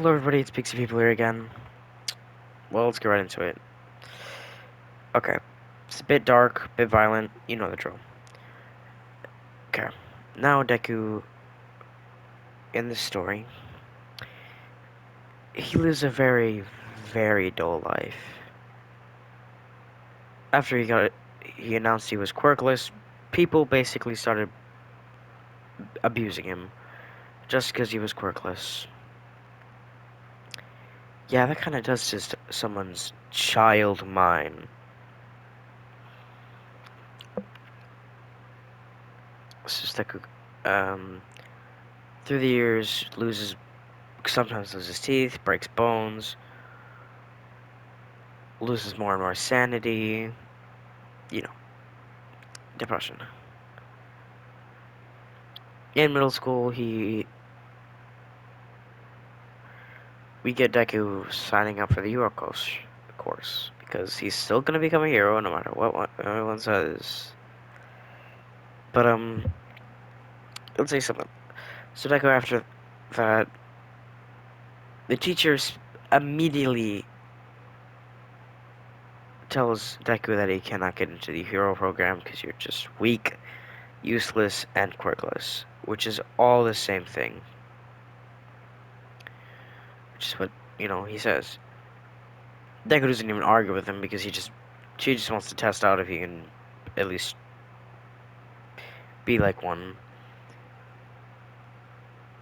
Hello everybody, it's Pixie People here again. Well, let's get right into it. Okay. It's a bit dark, a bit violent, you know the drill. Okay. Now Deku, in this story, he lives a very, very dull life. After he announced he was quirkless, people basically started abusing him, just because he was quirkless. Yeah, that kind of does to someone's child mind. This is Deku, um, through the years, sometimes loses teeth, breaks bones, loses more and more sanity, you know, depression. In middle school, we get Deku signing up for the Hero course because he's still gonna become a hero no matter what everyone says. But let's say something. So Deku, after that, the teachers immediately tells Deku that he cannot get into the hero program because you're just weak, useless, and quirkless, which is all the same thing. Which is what he says. Deku doesn't even argue with him because she just wants to test out if he can at least be like one,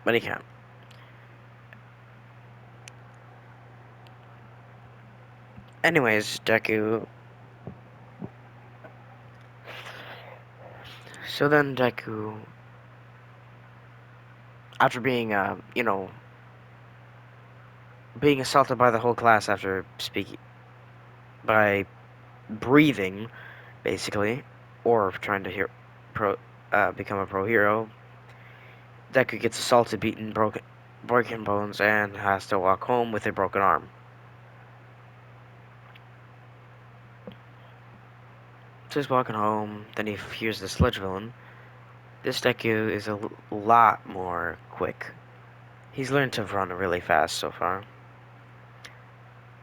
but he can't. Anyways, Deku. So then Deku, after being assaulted by the whole class after by breathing, basically, or trying to become a pro hero, Deku gets assaulted, beaten, broken bones, and has to walk home with a broken arm. So he's walking home, then he hears the sludge villain. This Deku is a lot more quick. He's learned to run really fast so far.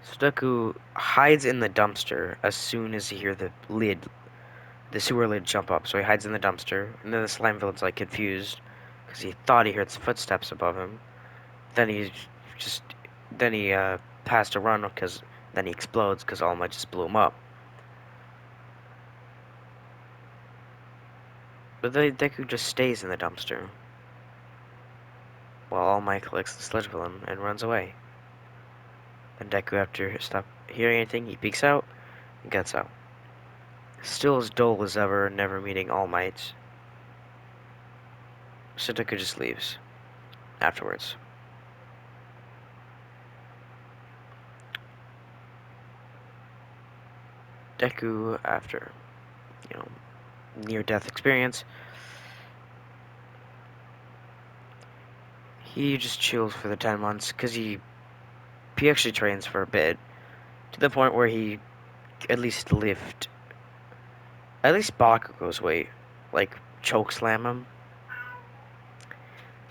So Deku hides in the dumpster as soon as he hears the sewer lid jump up. So he hides in the dumpster, and then the slime villain's like confused because he thought he heard footsteps above him. Then just then he has to run because then he explodes because All Might just blew him up. But then Deku just stays in the dumpster while All Might collects the sludge villain and runs away. Then Deku, after stop hearing anything, he peeks out and gets out. Still as dull as ever, never meeting All Might. So Deku just leaves afterwards. Deku, after, you know, near-death experience, he just chills for the 10 months because he actually trains for a bit to the point where he at least Bakugo's weight, like choke slam him.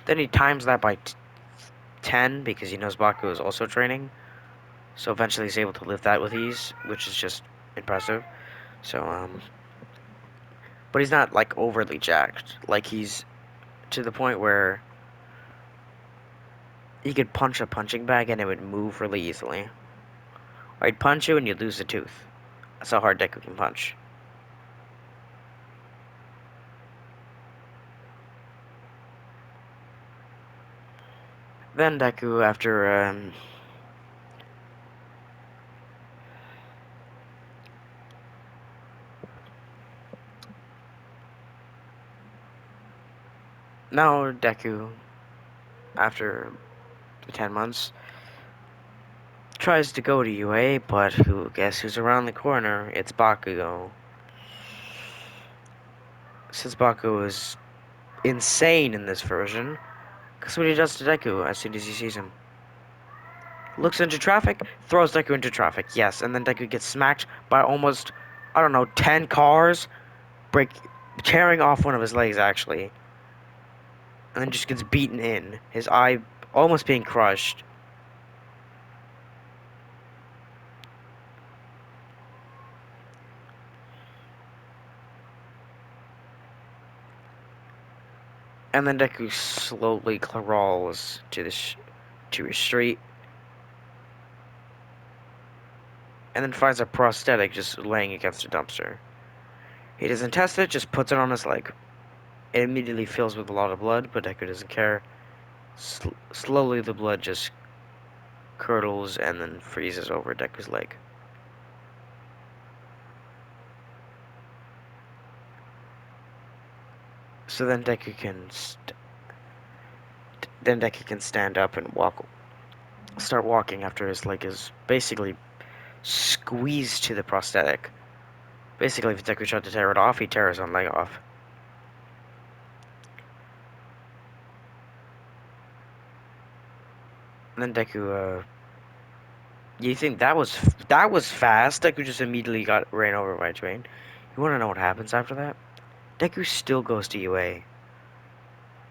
Then he times that by 10 because he knows Bakugo is also training. So eventually he's able to lift that with ease, which is just impressive. So but he's not like overly jacked. Like he's to the point where he could punch a punching bag and it would move really easily. Or he'd punch you and you'd lose a tooth. That's how hard Deku can punch. Then Deku, after now Deku, after the 10 months, tries to go to UA, but guess who's around the corner? It's Bakugo. Since Bakugo is insane in this version, guess what he does to Deku as soon as he sees him? Looks into traffic, throws Deku into traffic, yes, and then Deku gets smacked by almost, I don't know, 10 cars, tearing off one of his legs, actually, and then just gets beaten in, his eye almost being crushed. And then Deku slowly crawls to a street, and then finds a prosthetic just laying against a dumpster. He doesn't test it, just puts it on his leg. It immediately fills with a lot of blood, but Deku doesn't care. Slowly, the blood just curdles and then freezes over Deku's leg. So then Deku can stand up and start walking after his leg is basically squeezed to the prosthetic. Basically, if Deku tried to tear it off, he'd tear his own leg off. And then you think that was fast? Deku just immediately got ran over by a train. You want to know what happens after that? Deku still goes to UA,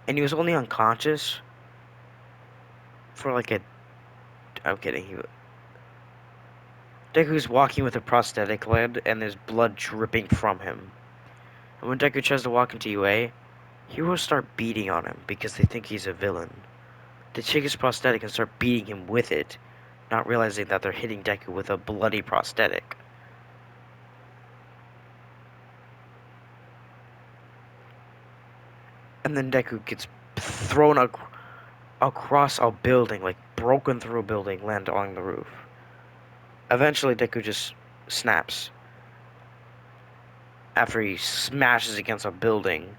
and he was only unconscious for like a. I'm kidding. Deku's walking with a prosthetic leg, and there's blood dripping from him. And when Deku tries to walk into UA, heroes start beating on him because they think he's a villain. They take his prosthetic and start beating him with it, not realizing that they're hitting Deku with a bloody prosthetic. And then Deku gets thrown across a building, like broken through a building, land on the roof. Eventually, Deku just snaps after he smashes against a building.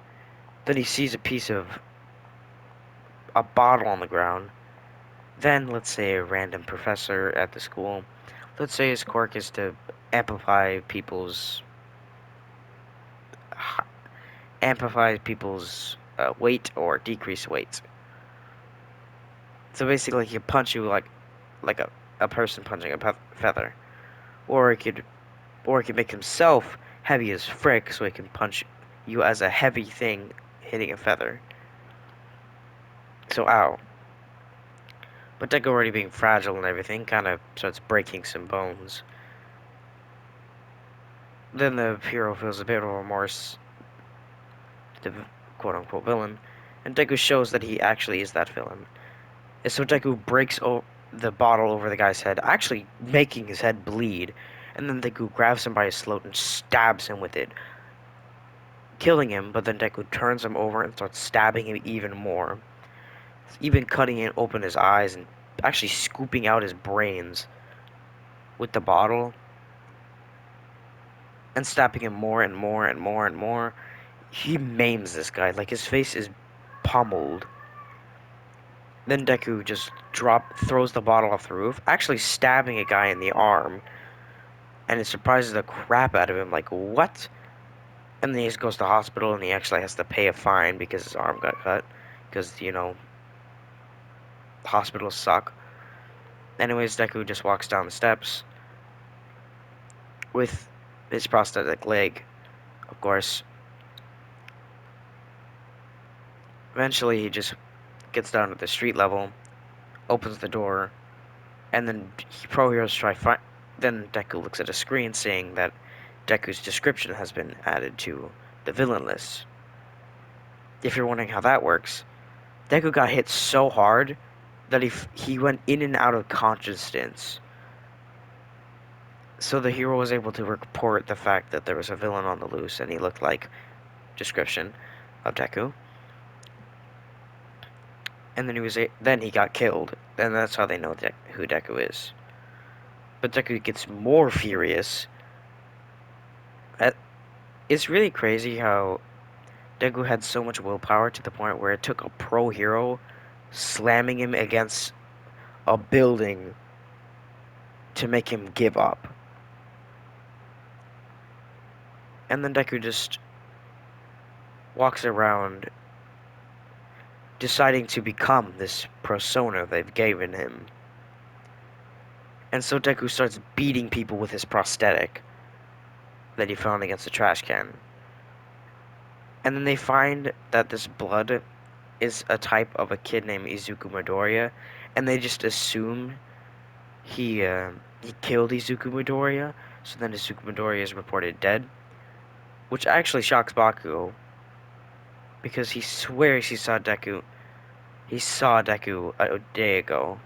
Then he sees a piece of a bottle on the ground. Then, let's say a random professor at the school. Let's say his quirk is to amplify people's weight or decrease weight. So basically, he can punch you like a person punching a feather, or he could make himself heavy as frick, so he can punch you as a heavy thing hitting a feather. So ow. But Deku already being fragile and everything kind of starts breaking some bones. Then the hero feels a bit of remorse, the quote-unquote villain, and Deku shows that he actually is that villain. And so Deku breaks the bottle over the guy's head, actually making his head bleed, and then Deku grabs him by his throat and stabs him with it, killing him, but then Deku turns him over and starts stabbing him even more, even cutting open his eyes and actually scooping out his brains with the bottle, and stabbing him more and more and more and more. He maims this guy, like his face is pummeled. Then Deku just throws the bottle off the roof, actually stabbing a guy in the arm, and it surprises the crap out of him, like, what? And then he just goes to the hospital, and he actually has to pay a fine because his arm got cut, because, hospitals suck. Anyways, Deku just walks down the steps with his prosthetic leg, of course. Eventually, he just gets down to the street level, opens the door, and then pro heroes then Deku looks at a screen saying that Deku's description has been added to the villain list. If you're wondering how that works, Deku got hit so hard that he went in and out of consciousness. So the hero was able to report the fact that there was a villain on the loose, and he looked like description of Deku. And then he got killed, and that's how they know who Deku is. But Deku gets more furious. It's really crazy how Deku had so much willpower to the point where it took a pro hero slamming him against a building to make him give up. And then Deku just walks around deciding to become this persona they've given him. And so Deku starts beating people with his prosthetic that he found against a trash can. And then they find that this blood is a type of a kid named Izuku Midoriya, and they just assume he killed Izuku Midoriya, so then Izuku Midoriya is reported dead, which actually shocks Bakugo, because he swears he saw Deku. He saw Deku a day ago.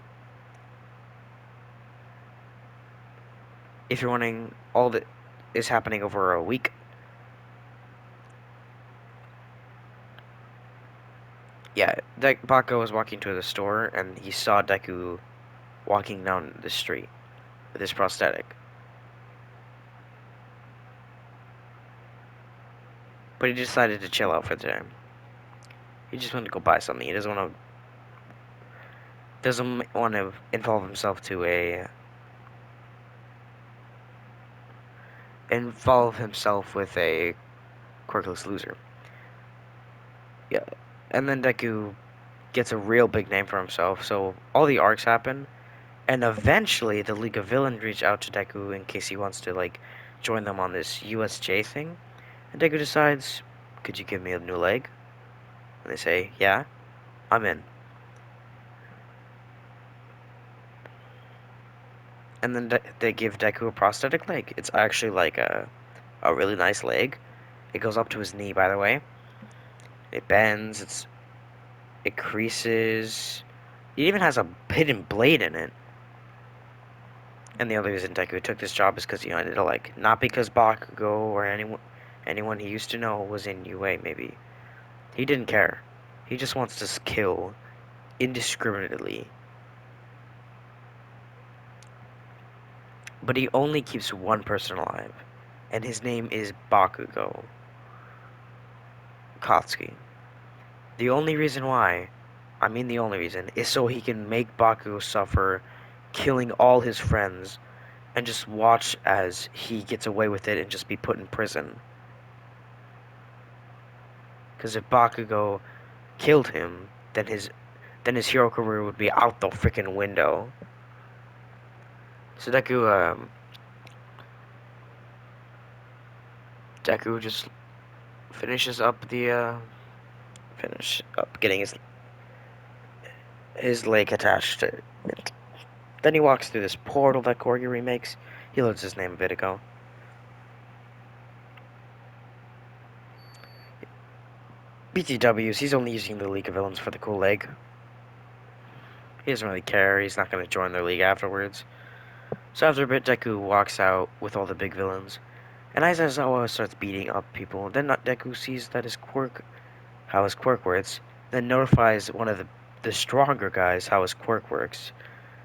If you're wondering, all that is happening over a week. Yeah, Bako was walking to the store and he saw Deku walking down the street with his prosthetic. But he decided to chill out for the day. He just wanted to go buy something. He doesn't want to involve himself to a involve himself with a quirkless loser. Yeah, and then Deku gets a real big name for himself. So all the arcs happen, and eventually the League of Villains reach out to Deku in case he wants to like join them on this USJ thing. And Deku decides, "Could you give me a new leg?" And they say, "Yeah, I'm in." And then they give Deku a prosthetic leg. It's actually like a really nice leg. It goes up to his knee, by the way. It bends. It creases. It even has a hidden blade in it. And the other reason Deku took this job is because he wanted to like, not because Bakugo or anyone he used to know was in UA. Maybe he didn't care. He just wants to kill indiscriminately. But he only keeps one person alive, and his name is Bakugo Katsuki. The only reason why, I mean the only reason, is so he can make Bakugo suffer, killing all his friends, and just watch as he gets away with it and just be put in prison. Because if Bakugo killed him, then his hero career would be out the freaking window. So Deku just finishes up getting his leg attached to it. Then he walks through this portal that Corgi makes. He loads his name a bit ago. BTWs, he's only using the League of Villains for the cool leg. He doesn't really care. He's not going to join their league afterwards. So after a bit, Deku walks out with all the big villains. And Aizawa starts beating up people. Then Deku sees that how his quirk works. Then notifies one of the stronger guys how his quirk works.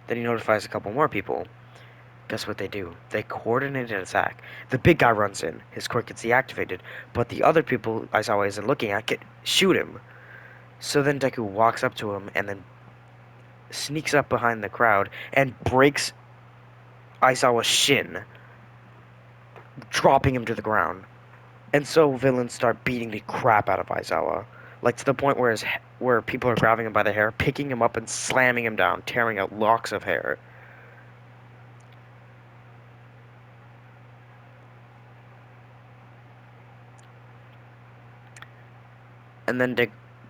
Then he notifies a couple more people. Guess what they do? They coordinate an attack. The big guy runs in. His quirk gets deactivated. But the other people Aizawa isn't looking at shoot him. So then Deku walks up to him and then sneaks up behind the crowd and breaks Aizawa's shin, dropping him to the ground. And so villains start beating the crap out of Aizawa, like to the point where people are grabbing him by the hair, picking him up and slamming him down, tearing out locks of hair. And then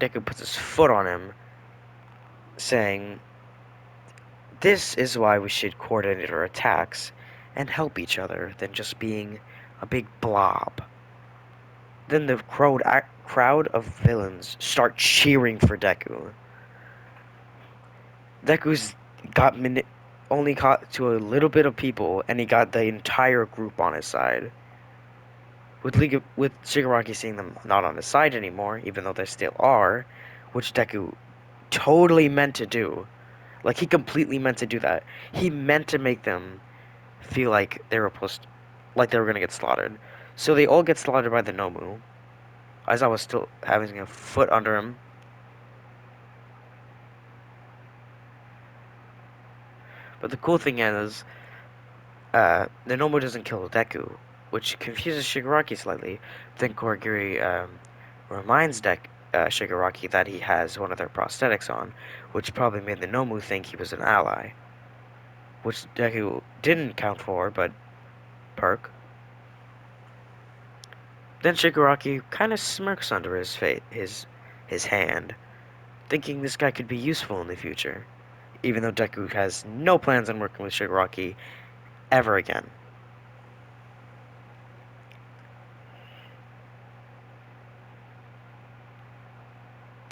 Deku puts his foot on him, saying, "This is why we should coordinate our attacks and help each other than just being a big blob." Then the crowd of villains start cheering for Deku. Deku's got only got to a little bit of people, and he got the entire group on his side. With Shigaraki seeing them not on his side anymore, even though they still are, which Deku totally meant to do. Like, he completely meant to do that. He meant to make them feel like like they were gonna get slaughtered. So they all get slaughtered by the Nomu. Aizawa was still having a foot under him. But the cool thing is, the Nomu doesn't kill Deku, which confuses Shigaraki slightly. Then Korigiri reminds Shigaraki that he has one of their prosthetics on, which probably made the Nomu think he was an ally. Which Deku didn't account for, but perk. Then Shigaraki kind of smirks under his hand, thinking this guy could be useful in the future, even though Deku has no plans on working with Shigaraki ever again.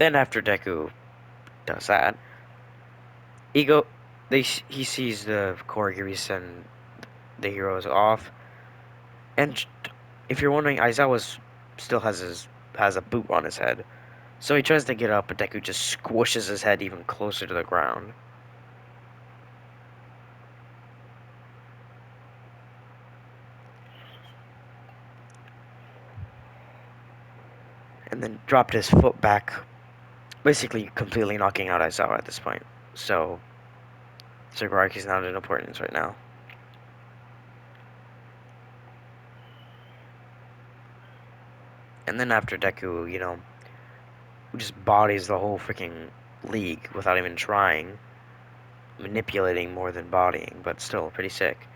Then after Deku does that, he go he sees the Koregiris and the heroes off, and if you're wondering, Aizawa still has a boot on his head. So he tries to get up, but Deku just squishes his head even closer to the ground. And then dropped his foot back, basically completely knocking out Aizawa at this point. So Sagaraki's not in importance right now. And then after Deku, just bodies the whole freaking league without even trying. Manipulating more than bodying, but still pretty sick.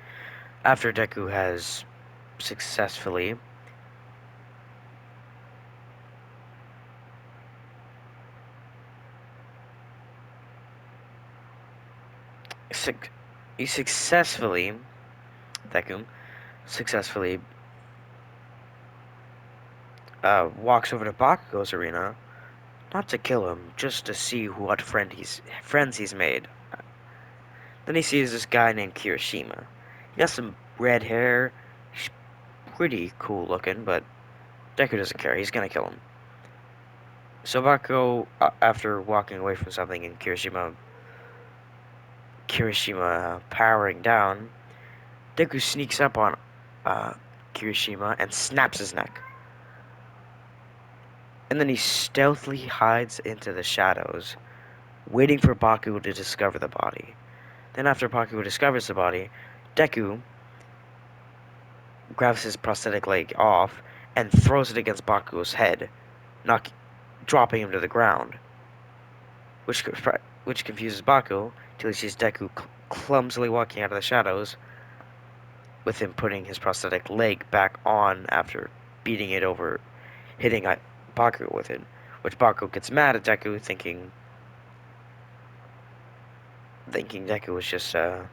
After Deku has successfully he successfully Deku successfully walks over to Bakugo's arena, not to kill him, just to see what friends he's made. Then he sees this guy named Kirishima. He has some red hair. He's pretty cool looking, but Deku doesn't care. He's gonna kill him. So Bakugo, after walking away from something and Kirishima powering down, Deku sneaks up on uh, Kirishima and snaps his neck. And then he stealthily hides into the shadows, waiting for Bakugo to discover the body. Then after Bakugo discovers the body, Deku grabs his prosthetic leg off and throws it against Bakugo's head, dropping him to the ground, which confuses Bakugo till he sees Deku clumsily walking out of the shadows, with him putting his prosthetic leg back on after beating it over, hitting Bakugo with it, which Bakugo gets mad at Deku, thinking Deku was just a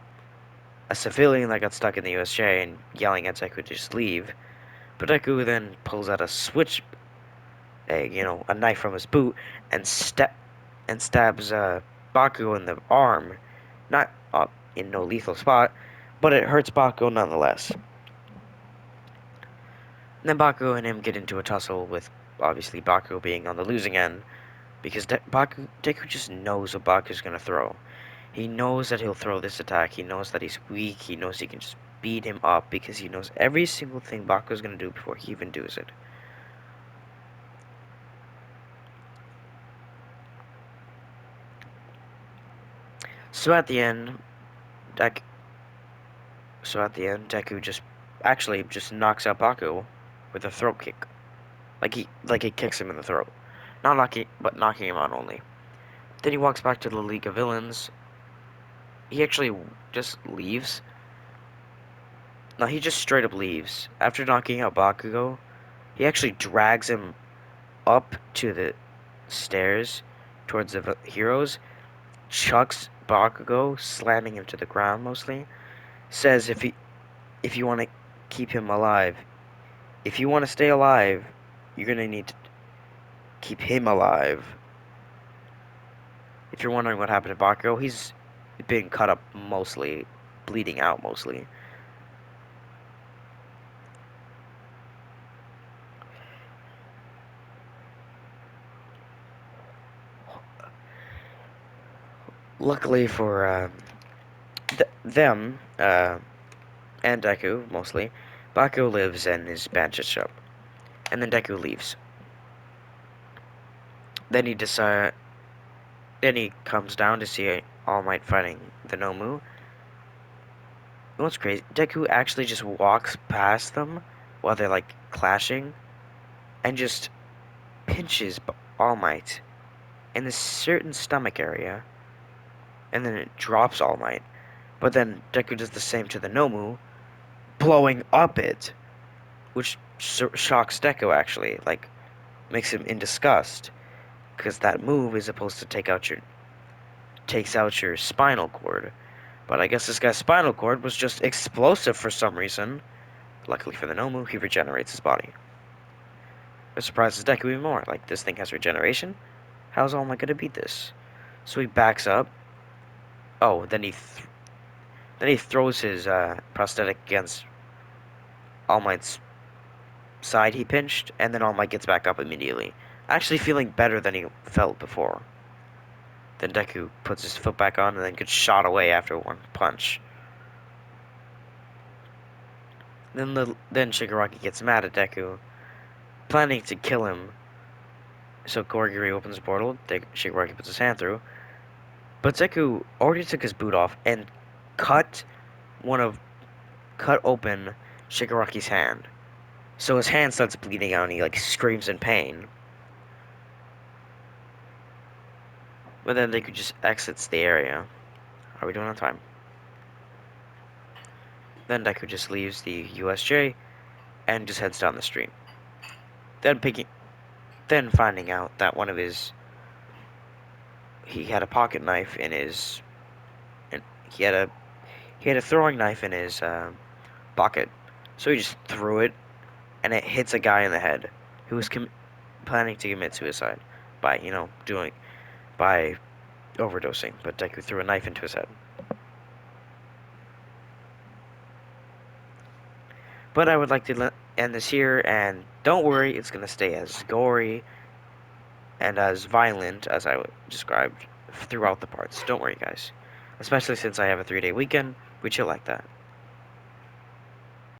civilian that got stuck in the USJ and yelling at Deku to just leave. But Deku then pulls out a knife from his boot and stabs Bakugo in the arm, not in no lethal spot, but it hurts Bakugo nonetheless. And then Bakugo and him get into a tussle with obviously Bakugo being on the losing end because Deku just knows what Bakugo's gonna throw. He knows that he'll throw this attack. He knows that he's weak. He knows he can just beat him up because he knows every single thing Bakugo's gonna do before he even does it. So at the end, Deku Deku just knocks out Bakugo with a throat kick, like he kicks him in the throat, not knocking him out only. Then he walks back to the League of Villains. He actually just leaves. No, he just straight up leaves after knocking out Bakugo. He actually drags him up to the stairs towards the heroes, chucks Bakugo, slamming him to the ground mostly. Says if you want to keep him alive, if you want to stay alive, you're gonna need to keep him alive. If you're wondering what happened to Bakugo, he's been cut up mostly, bleeding out mostly. Luckily for them, and Deku mostly, Bakugo lives in his bandage shop, and then Deku leaves. Then he comes down to see All Might fighting the Nomu. What's crazy? Deku actually just walks past them while they're like clashing, and just pinches All Might in this certain stomach area, and then it drops All Might. But then Deku does the same to the Nomu, blowing up it, which shocks Deku actually, like makes him in disgust, because that move is supposed to takes out your spinal cord. But I guess this guy's spinal cord was just explosive for some reason. Luckily for the Nomu, he regenerates his body. It surprises Deku even more. Like, this thing has regeneration? How's All Might gonna beat this? So he backs up. Oh, then he throws his prosthetic against All Might's side he pinched, and then All Might gets back up immediately, actually feeling better than he felt before. Then Deku puts his foot back on and then gets shot away after one punch. Then Shigaraki gets mad at Deku, planning to kill him. So Korigiri opens the portal. Shigaraki puts his hand through, but Deku already took his boot off and cut one of cut open Shigaraki's hand. So his hand starts bleeding out and he like screams in pain. But then Deku just exits the area. Are we doing on time? Then Deku just leaves the USJ and just heads down the street. Then finding out that he had a pocket knife in his, and he had a throwing knife in his pocket, so he just threw it, and it hits a guy in the head who was planning to commit suicide by by overdosing. But Deku threw a knife into his head. But I would like to end this here, and don't worry, it's gonna stay as gory and as violent as I described throughout the parts. Don't worry, guys. Especially since I have a 3-day weekend, which you'll like that.